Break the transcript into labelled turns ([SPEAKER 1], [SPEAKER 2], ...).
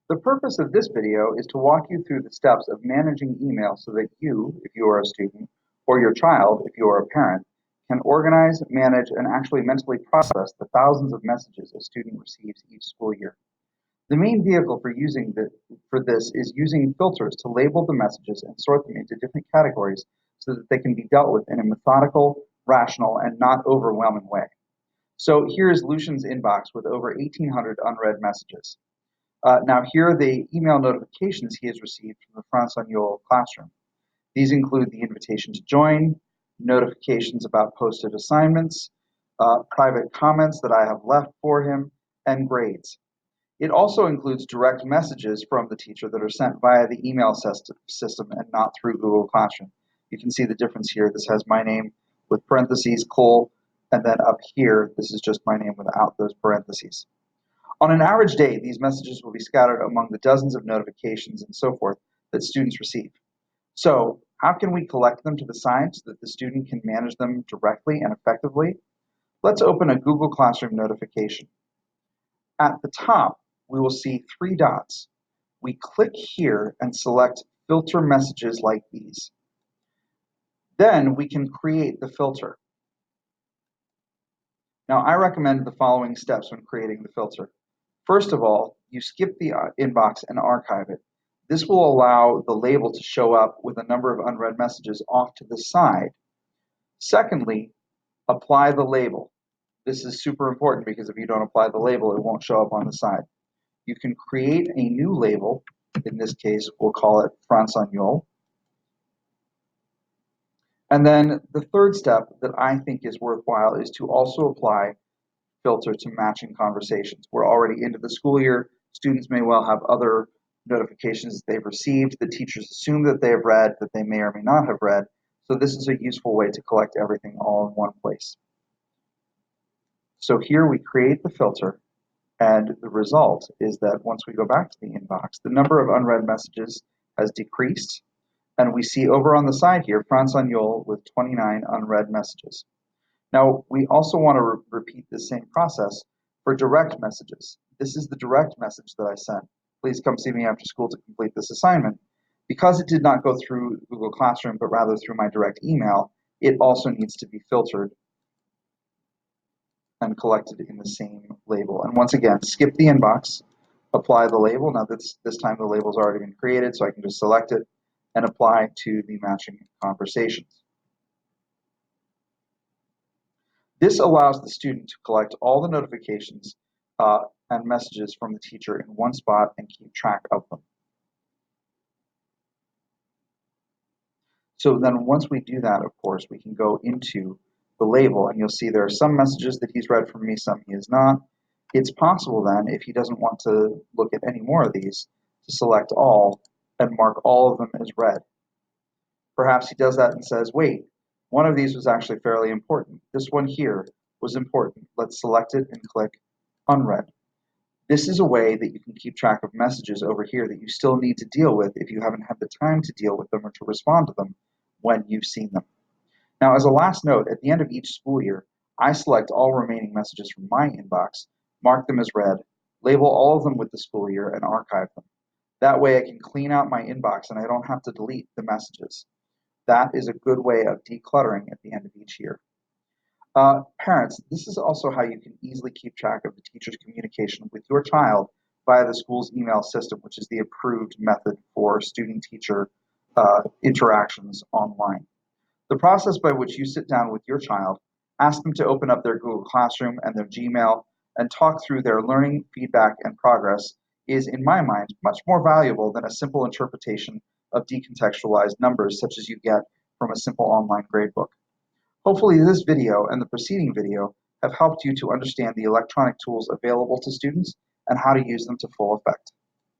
[SPEAKER 1] The purpose of this video is to walk you through the steps of managing email so that you, if you are a student, or your child, if you are a parent, can organize, manage, and actually mentally process the thousands of messages a student receives each school year. The main vehicle for this is using filters to label the messages and sort them into different categories so that they can be dealt with in a methodical, rational, and not overwhelming way. So here is Lucian's inbox with over 1,800 unread messages. Now here are the email notifications he has received from the Franz-Oniol classroom. These include the invitation to join, notifications about posted assignments, private comments that I have left for him, and grades. It also includes direct messages from the teacher that are sent via the email system and not through Google Classroom. You can see the difference here. This has my name with parentheses, col, and then up here, this is just my name without those parentheses. On an average day, these messages will be scattered among the dozens of notifications and so forth that students receive. So how can we collect them to the side so that the student can manage them directly and effectively? Let's open a Google Classroom notification. At the top, we will see three dots. We click here and select filter messages like these. Then we can create the filter. Now, I recommend the following steps when creating the filter. First of all, you skip the inbox and archive it. This will allow the label to show up with a number of unread messages off to the side. Secondly, apply the label. This is super important because if you don't apply the label, it won't show up on the side. You can create a new label. In this case, we'll call it Franz-Oniol. And then the third step that I think is worthwhile is to also apply filter to matching conversations. We're already into the school year. Students may well have other notifications that they've received. The teachers assume that they have read, that they may or may not have read. So this is a useful way to collect everything all in one place. So here we create the filter, and the result is that once we go back to the inbox, the number of unread messages has decreased, and we see over on the side here, Franz-Oniol with 29 unread messages. Now, we also want to repeat the same process for direct messages. This is the direct message that I sent. Please come see me after school to complete this assignment. Because it did not go through Google Classroom, but rather through my direct email, it also needs to be filtered and collected in the same label. And once again, skip the inbox, apply the label. Now this time the label's already been created, so I can just select it and apply to the matching conversations. This allows the student to collect all the notifications and messages from the teacher in one spot and keep track of them. So then once we do that, of course, we can go into the label, and you'll see there are some messages that he's read from me, some he has not. It's possible then, if he doesn't want to look at any more of these, to select all and mark all of them as read. Perhaps he does that and says, wait, one of these was actually fairly important. This one here was important. Let's select it and click unread. This is a way that you can keep track of messages over here that you still need to deal with if you haven't had the time to deal with them or to respond to them when you've seen them. Now, as a last note, at the end of each school year, I select all remaining messages from my inbox, mark them as read, label all of them with the school year, and archive them. That way I can clean out my inbox and I don't have to delete the messages. That is a good way of decluttering at the end of each year. Parents, this is also how you can easily keep track of the teacher's communication with your child via the school's email system, which is the approved method for student-teacher interactions online. The process by which you sit down with your child, ask them to open up their Google Classroom and their Gmail, and talk through their learning, feedback, and progress is, in my mind, much more valuable than a simple interpretation of decontextualized numbers such as you get from a simple online gradebook. Hopefully this video and the preceding video have helped you to understand the electronic tools available to students and how to use them to full effect.